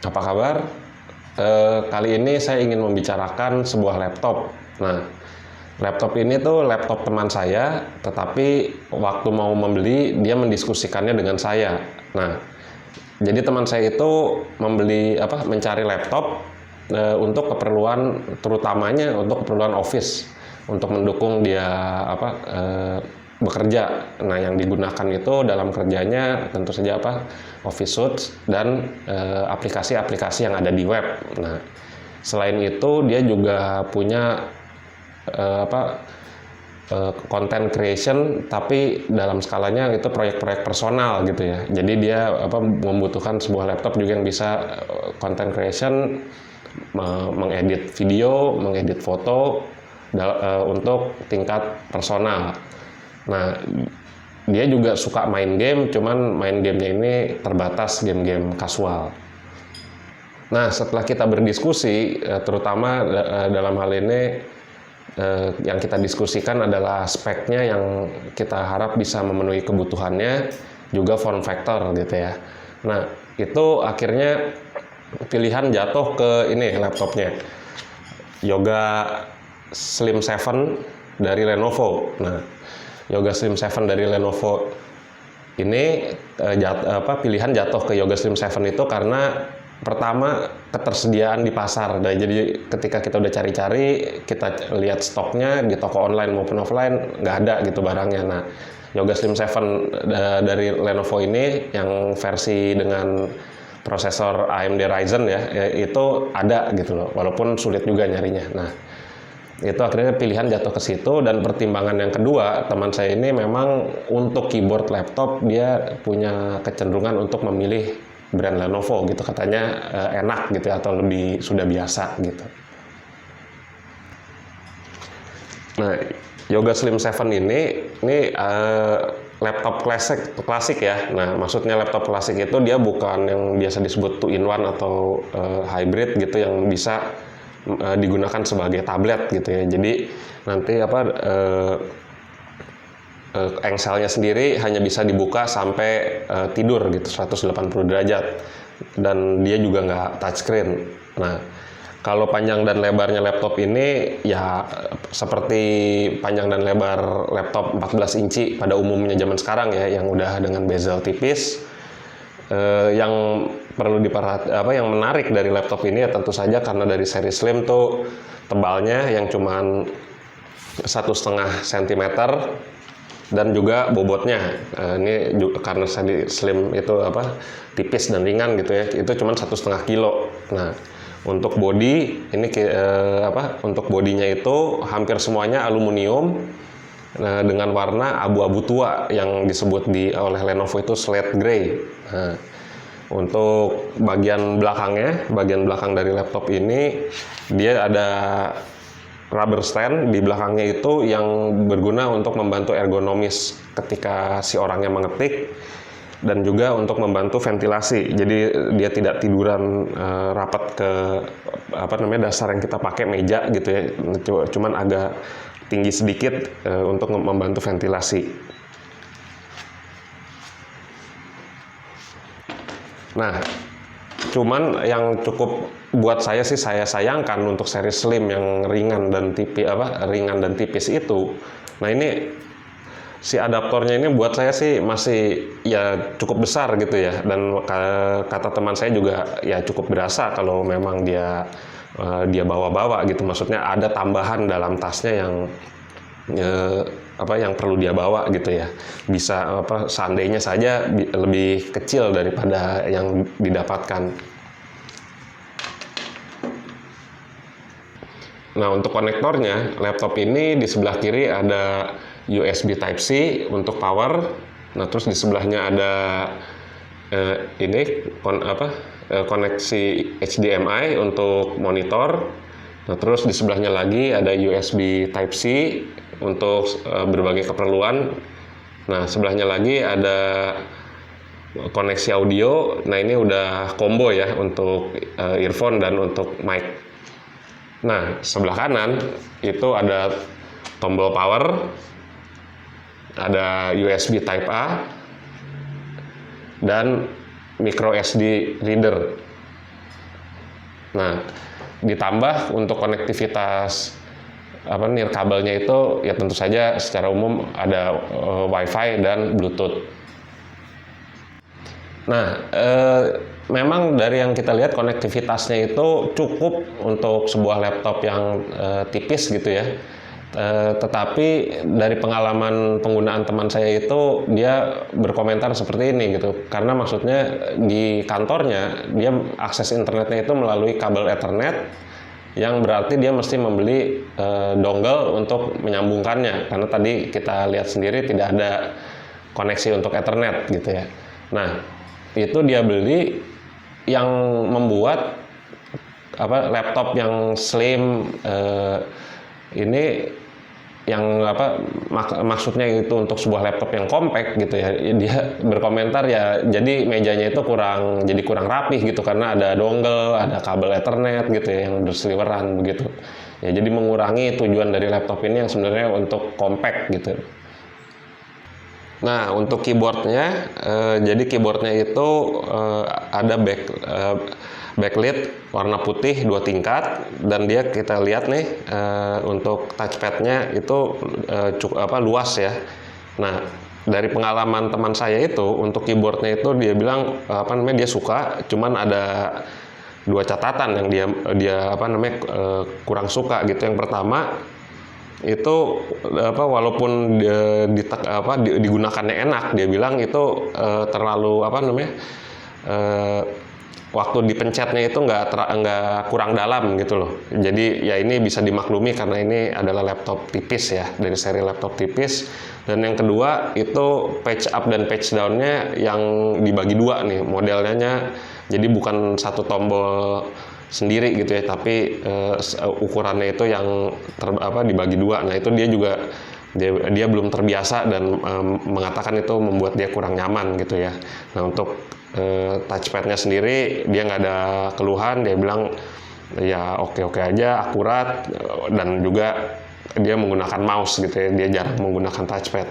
Apa kabar? Kali ini saya ingin membicarakan sebuah laptop. Nah, laptop ini tuh laptop teman saya, tetapi waktu mau membeli dia mendiskusikannya dengan saya. Nah, jadi teman saya itu mencari laptop untuk keperluan, terutamanya untuk keperluan office, untuk mendukung dia bekerja. Nah, yang digunakan itu dalam kerjanya tentu saja Office Suite dan aplikasi-aplikasi yang ada di web. Nah, selain itu dia juga punya content creation, tapi dalam skalanya itu proyek-proyek personal gitu ya. Jadi dia membutuhkan sebuah laptop juga yang bisa content creation, mengedit video, mengedit foto untuk tingkat personal. Nah, dia juga suka main game, cuman main gamenya ini terbatas game-game kasual. Nah, setelah kita berdiskusi, terutama dalam hal ini yang kita diskusikan adalah speknya yang kita harap bisa memenuhi kebutuhannya, juga form factor gitu ya. Nah, itu akhirnya pilihan jatuh ke ini laptopnya, Yoga Slim 7 dari Lenovo. Nah, Yoga Slim 7 dari Lenovo ini pilihan jatuh ke Yoga Slim 7 itu karena pertama ketersediaan di pasar. Nah, jadi ketika kita udah cari-cari, kita lihat stoknya di toko online maupun offline, nggak ada gitu barangnya. Nah, Yoga Slim 7 dari Lenovo ini yang versi dengan prosesor AMD Ryzen ya, itu ada gitu loh, walaupun sulit juga nyarinya. Nah, itu akhirnya pilihan jatuh ke situ. Dan pertimbangan yang kedua, teman saya ini memang untuk keyboard laptop dia punya kecenderungan untuk memilih brand Lenovo gitu, katanya enak gitu atau lebih sudah biasa gitu. Nah, Yoga Slim 7 ini laptop klasik ya. Nah, maksudnya laptop klasik itu dia bukan yang biasa disebut 2-in-1 atau hybrid gitu yang bisa digunakan sebagai tablet gitu ya. Jadi nanti engselnya sendiri hanya bisa dibuka sampai tidur gitu 180 derajat, dan dia juga nggak touchscreen. Nah, kalau panjang dan lebarnya laptop ini ya seperti panjang dan lebar laptop 14 inci pada umumnya zaman sekarang ya, yang udah dengan bezel tipis. Yang perlu yang menarik dari laptop ini ya tentu saja karena dari seri Slim tuh tebalnya yang cuman 1,5 cm, dan juga bobotnya ini juga, karena Slim itu tipis dan ringan gitu ya, itu cuma 1,5 kilo. Nah, untuk bodi ini untuk bodinya itu hampir semuanya aluminium dengan warna abu-abu tua yang disebut oleh Lenovo itu slate gray. Nah, untuk bagian belakang dari laptop ini dia ada rubber stand di belakangnya itu yang berguna untuk membantu ergonomis ketika si orangnya mengetik, dan juga untuk membantu ventilasi. Jadi dia tidak tiduran rapat ke dasar yang kita pakai meja gitu ya, cuman agak tinggi sedikit untuk membantu ventilasi. Nah, cuman yang cukup buat saya sih, saya sayangkan untuk seri Slim yang ringan dan tipis itu. Nah, ini si adaptornya ini buat saya sih masih ya cukup besar gitu ya, dan kata teman saya juga ya cukup berasa kalau memang dia bawa-bawa gitu. Maksudnya ada tambahan dalam tasnya yang perlu dia bawa gitu ya. Bisa seandainya saja lebih kecil daripada yang didapatkan. Nah, untuk konektornya, laptop ini di sebelah kiri ada USB Type-C untuk power. Nah, terus di sebelahnya ada koneksi HDMI untuk monitor. Nah, terus di sebelahnya lagi ada USB Type-C untuk berbagai keperluan. Nah, sebelahnya lagi ada koneksi audio. Nah, ini udah combo ya untuk earphone dan untuk mic. Nah, sebelah kanan itu ada tombol power, ada USB Type A, dan micro SD reader. Nah, ditambah untuk konektivitas nirkabelnya itu ya tentu saja secara umum ada WiFi dan Bluetooth. Nah, memang dari yang kita lihat konektivitasnya itu cukup untuk sebuah laptop yang tipis gitu ya. Tetapi dari pengalaman penggunaan teman saya itu dia berkomentar seperti ini gitu, karena maksudnya di kantornya dia akses internetnya itu melalui kabel Ethernet, yang berarti dia mesti membeli dongle untuk menyambungkannya, karena tadi kita lihat sendiri tidak ada koneksi untuk Ethernet gitu ya. Nah, itu dia beli yang membuat laptop yang slim ini yang maksudnya itu untuk sebuah laptop yang compact gitu ya. Dia berkomentar ya jadi mejanya itu kurang rapih gitu karena ada dongle, ada kabel Ethernet gitu ya yang berseliweran begitu. Ya jadi mengurangi tujuan dari laptop ini yang sebenarnya untuk compact gitu. Nah, untuk keyboardnya, jadi keyboardnya itu ada backlit warna putih 2 tingkat, dan dia kita lihat nih untuk touchpadnya itu cukup luas ya. Nah, dari pengalaman teman saya itu untuk keyboardnya itu dia bilang dia suka, cuman ada 2 catatan yang dia kurang suka gitu. Yang pertama itu walaupun digunakannya enak, dia bilang itu terlalu waktu dipencetnya itu nggak kurang dalam gitu loh. Jadi ya ini bisa dimaklumi karena ini adalah laptop tipis ya, dari seri laptop tipis. Dan yang kedua itu page up dan page down-nya yang dibagi 2 nih modelnya, jadi bukan satu tombol sendiri gitu ya, tapi ukurannya itu yang dibagi 2. Nah, itu dia juga dia belum terbiasa dan mengatakan itu membuat dia kurang nyaman gitu ya. Nah, untuk touchpadnya sendiri dia nggak ada keluhan, dia bilang ya oke aja, akurat, dan juga dia menggunakan mouse gitu ya, dia jarang menggunakan touchpad.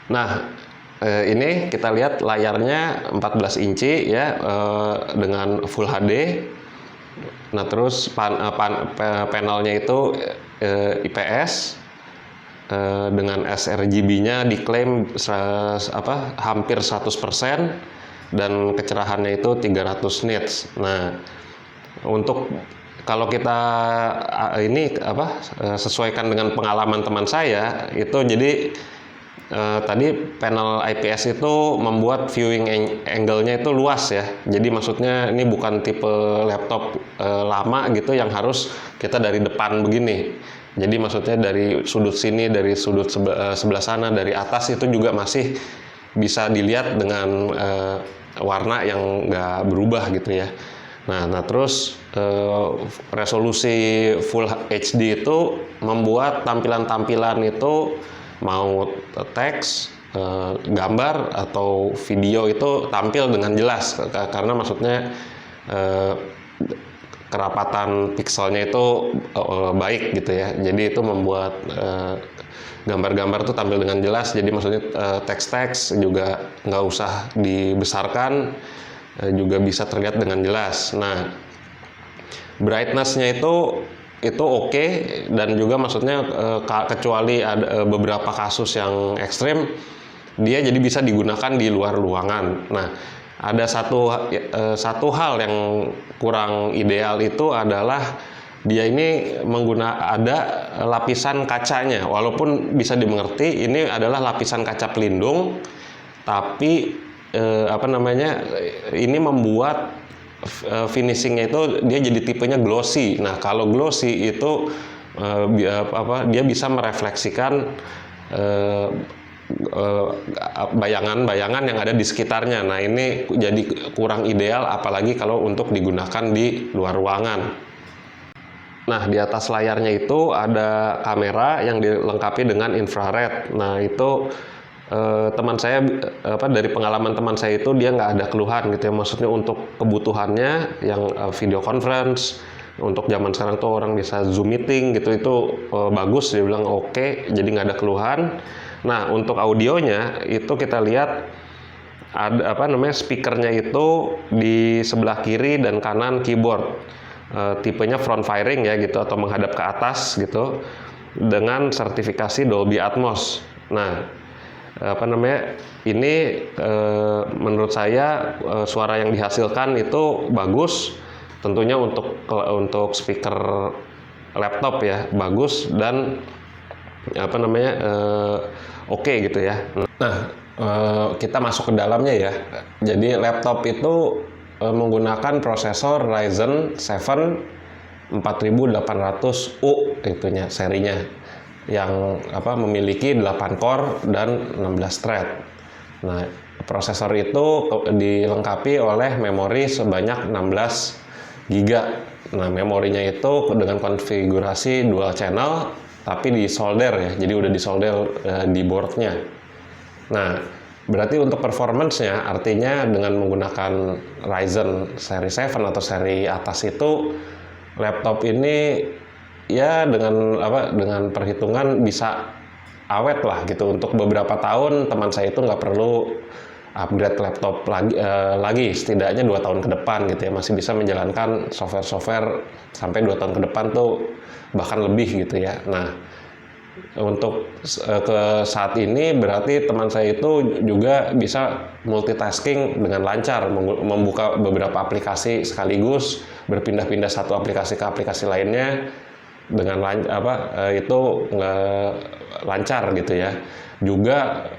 Nah, ini kita lihat layarnya 14 inci ya, dengan Full HD. Nah, terus panelnya itu IPS dengan sRGB-nya diklaim hampir 100%, dan kecerahannya itu 300 nits. Nah, untuk kalau kita sesuaikan dengan pengalaman teman saya itu, jadi tadi panel IPS itu membuat viewing angle-nya itu luas ya. Jadi maksudnya ini bukan tipe laptop lama gitu yang harus kita dari depan begini. Jadi maksudnya dari sudut sini, dari sudut sebelah sana, dari atas itu juga masih bisa dilihat dengan warna yang nggak berubah gitu ya. Nah terus resolusi Full HD itu membuat tampilan-tampilan itu mau teks, gambar atau video itu tampil dengan jelas, karena maksudnya kerapatan pixelnya itu baik gitu ya. Jadi itu membuat gambar-gambar itu tampil dengan jelas. Jadi maksudnya teks-teks juga nggak usah dibesarkan, juga bisa terlihat dengan jelas. Nah, brightness-nya itu oke, dan juga maksudnya kecuali ada beberapa kasus yang ekstrim, dia jadi bisa digunakan di luar ruangan. Nah, ada satu hal yang kurang ideal itu adalah dia ini ada lapisan kacanya. Walaupun bisa dimengerti ini adalah lapisan kaca pelindung, tapi ini membuat finishingnya itu dia jadi tipenya glossy. Nah, kalau glossy itu dia bisa merefleksikan bayangan-bayangan yang ada di sekitarnya. Nah, ini jadi kurang ideal apalagi kalau untuk digunakan di luar ruangan. Nah, di atas layarnya itu ada kamera yang dilengkapi dengan infrared. Nah, itu teman saya dari pengalaman teman saya itu dia nggak ada keluhan gitu ya, maksudnya untuk kebutuhannya yang video conference untuk zaman sekarang tuh orang bisa Zoom meeting gitu, itu bagus, dia bilang oke, jadi nggak ada keluhan. Nah, untuk audionya itu kita lihat ada speakernya itu di sebelah kiri dan kanan keyboard. Tipenya front firing ya gitu, atau menghadap ke atas gitu, dengan sertifikasi Dolby Atmos. Nah, ini menurut saya suara yang dihasilkan itu bagus, tentunya untuk speaker laptop ya bagus, dan oke gitu ya. Nah, kita masuk ke dalamnya ya. Jadi laptop itu menggunakan prosesor Ryzen 7 4800U itunya serinya, yang memiliki 8 core dan 16 thread. Nah, prosesor itu dilengkapi oleh memori sebanyak 16 GB. Nah, memorinya itu dengan konfigurasi dual channel tapi di solder ya. Jadi udah disolder di boardnya. Nah, berarti untuk performance-nya, artinya dengan menggunakan Ryzen seri 7 atau seri atas itu, laptop ini ya dengan perhitungan bisa awet lah gitu. Untuk beberapa tahun teman saya itu nggak perlu upgrade laptop lagi setidaknya 2 tahun ke depan gitu ya, masih bisa menjalankan software sampai 2 tahun ke depan tuh, bahkan lebih gitu ya. Nah, untuk ke saat ini berarti teman saya itu juga bisa multitasking dengan lancar, membuka beberapa aplikasi sekaligus, berpindah-pindah satu aplikasi ke aplikasi lainnya dengan itu lancar gitu ya. Juga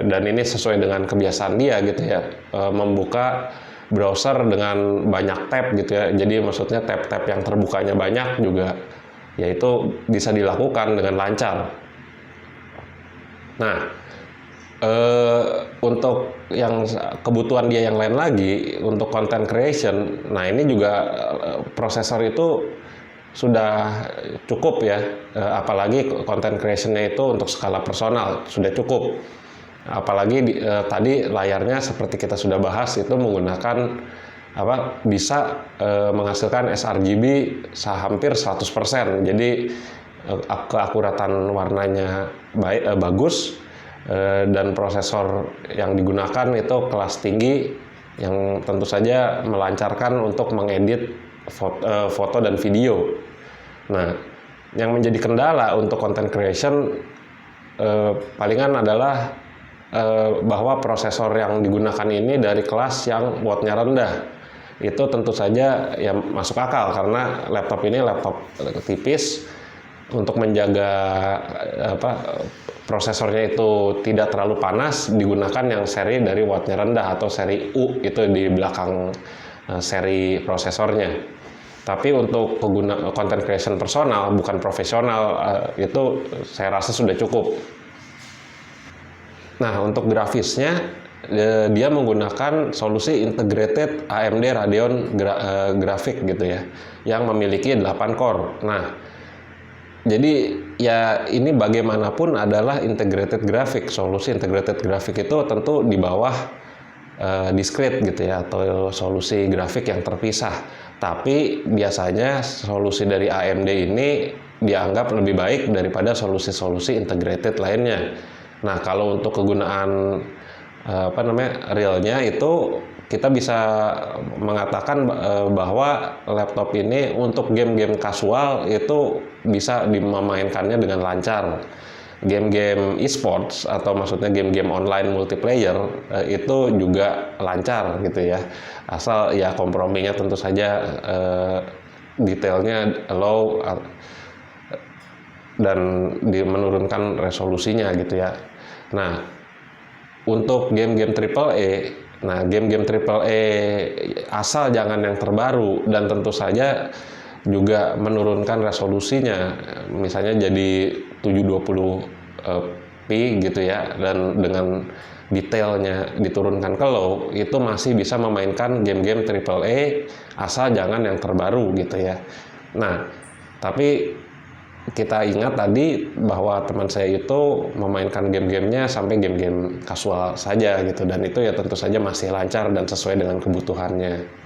dan ini sesuai dengan kebiasaan dia gitu ya, membuka browser dengan banyak tab gitu ya. Jadi maksudnya tab-tab yang terbukanya banyak juga, yaitu bisa dilakukan dengan lancar. Nah, untuk yang kebutuhan dia yang lain lagi, untuk content creation, nah ini juga prosesor itu sudah cukup ya, apalagi content creation-nya itu untuk skala personal sudah cukup. Apalagi tadi layarnya seperti kita sudah bahas itu menggunakan bisa menghasilkan sRGB hampir 100%. Jadi keakuratan warnanya bagus, dan prosesor yang digunakan itu kelas tinggi yang tentu saja melancarkan untuk mengedit foto dan video. Nah, yang menjadi kendala untuk content creation palingan adalah bahwa prosesor yang digunakan ini dari kelas yang wattnya rendah. Itu tentu saja ya masuk akal karena laptop ini laptop tipis. Untuk menjaga prosesornya itu tidak terlalu panas, digunakan yang seri dari wattnya rendah atau seri U itu di belakang seri prosesornya. Tapi untuk content creation personal bukan profesional, itu saya rasa sudah cukup. Nah, untuk grafisnya dia menggunakan solusi integrated AMD Radeon Graphics gitu ya, yang memiliki 8 core. Nah, jadi ya ini bagaimanapun adalah integrated graphic. Solusi integrated graphic itu tentu di bawah discrete gitu ya, atau solusi grafik yang terpisah. Tapi biasanya solusi dari AMD ini dianggap lebih baik daripada solusi-solusi integrated lainnya. Nah, kalau untuk kegunaan realnya itu kita bisa mengatakan bahwa laptop ini untuk game-game kasual itu bisa dimainkannya dengan lancar. Game-game e-sports atau maksudnya game-game online multiplayer itu juga lancar gitu ya. Asal ya komprominya tentu saja detailnya low dan menurunkan resolusinya gitu ya. Nah, untuk game-game AAA, nah game-game AAA asal jangan yang terbaru dan tentu saja juga menurunkan resolusinya, misalnya jadi 720p gitu ya, dan dengan detailnya diturunkan ke low, itu masih bisa memainkan game-game AAA asal jangan yang terbaru gitu ya. Nah, tapi kita ingat tadi bahwa teman saya itu memainkan game-gamenya sampai game-game kasual saja gitu, dan itu ya tentu saja masih lancar dan sesuai dengan kebutuhannya.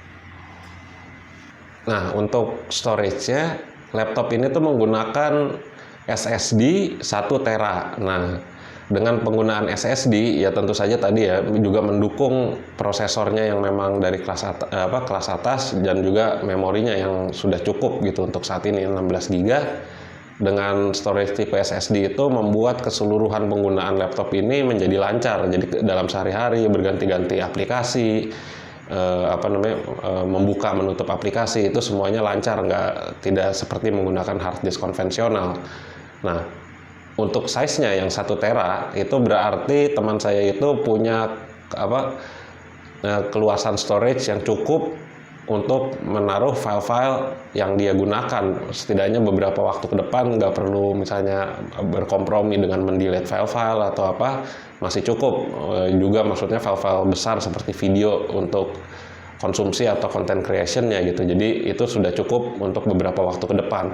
Nah, untuk storage-nya, laptop ini tuh menggunakan SSD 1 tera. Nah, dengan penggunaan SSD ya tentu saja tadi ya juga mendukung prosesornya yang memang dari kelas atas dan juga memorinya yang sudah cukup gitu untuk saat ini 16 GB. Dengan storage tipe SSD itu membuat keseluruhan penggunaan laptop ini menjadi lancar. Jadi dalam sehari-hari berganti-ganti aplikasi, membuka menutup aplikasi itu semuanya lancar, tidak seperti menggunakan hard disk konvensional. Nah, untuk size-nya yang 1 tera itu berarti teman saya itu punya keluasan storage yang cukup untuk menaruh file-file yang dia gunakan setidaknya beberapa waktu ke depan, nggak perlu misalnya berkompromi dengan mendelete file-file atau apa, masih cukup. Juga maksudnya file-file besar seperti video untuk konsumsi atau content creation-nya gitu. Jadi itu sudah cukup untuk beberapa waktu ke depan.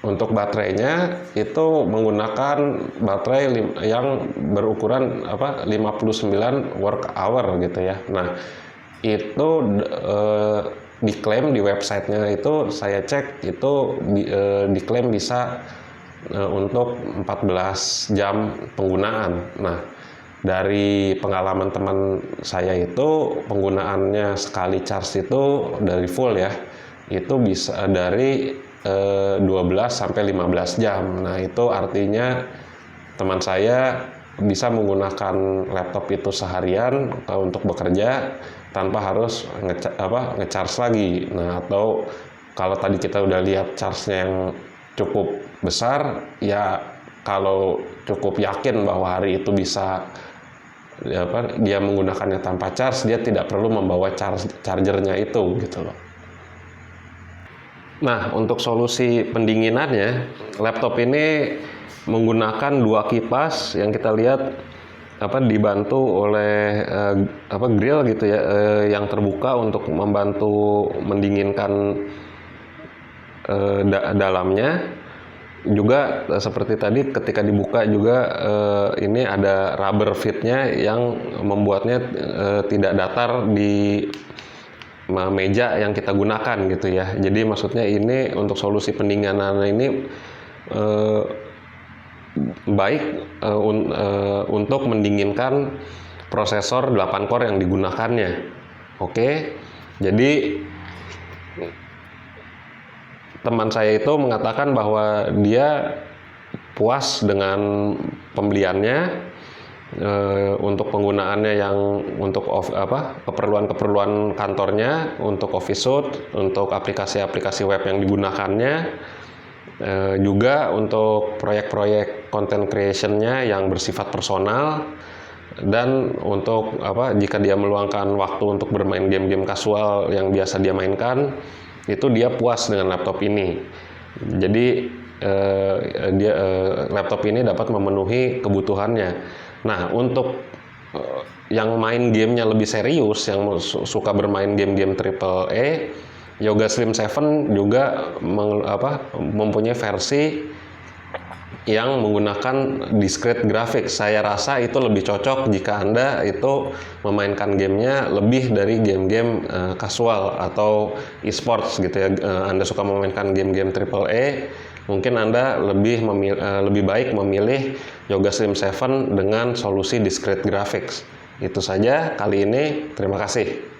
Untuk baterainya itu menggunakan baterai yang berukuran 59 work hour gitu ya. Nah, itu diklaim di websitenya itu saya cek itu diklaim bisa untuk 14 jam penggunaan. Nah, dari pengalaman teman saya itu penggunaannya sekali charge itu dari full ya, itu bisa dari 12 sampai 15 jam. Nah, itu artinya teman saya bisa menggunakan laptop itu seharian untuk bekerja tanpa harus ngecharge lagi. Nah, atau kalau tadi kita udah lihat charge-nya yang cukup besar, ya kalau cukup yakin bahwa hari itu bisa dia menggunakannya tanpa charge, dia tidak perlu membawa chargernya itu gitu loh. Nah, untuk solusi pendinginannya, laptop ini menggunakan 2 kipas yang kita lihat dibantu oleh grill gitu ya, yang terbuka untuk membantu mendinginkan dalamnya. Juga seperti tadi ketika dibuka juga ini ada rubber feet-nya yang membuatnya tidak datar di meja yang kita gunakan gitu ya. Jadi maksudnya ini untuk solusi pendinginan ini baik untuk mendinginkan prosesor 8 core yang digunakannya. Oke. Jadi teman saya itu mengatakan bahwa dia puas dengan pembeliannya. Untuk penggunaannya yang untuk keperluan kantornya, untuk office suite, untuk aplikasi-aplikasi web yang digunakannya, juga untuk proyek-proyek content creation-nya yang bersifat personal, dan untuk jika dia meluangkan waktu untuk bermain game-game kasual yang biasa dia mainkan, itu dia puas dengan laptop ini. Jadi laptop ini dapat memenuhi kebutuhannya. Nah, untuk yang main gamenya lebih serius, yang suka bermain game-game AAA, Yoga Slim 7 juga mempunyai versi yang menggunakan discrete graphics. Saya rasa itu lebih cocok jika Anda itu memainkan gamenya lebih dari game-game casual atau e-sports gitu ya. Anda suka memainkan game-game AAA, mungkin Anda lebih baik memilih Yoga Slim 7 dengan solusi discrete graphics. Itu saja kali ini. Terima kasih.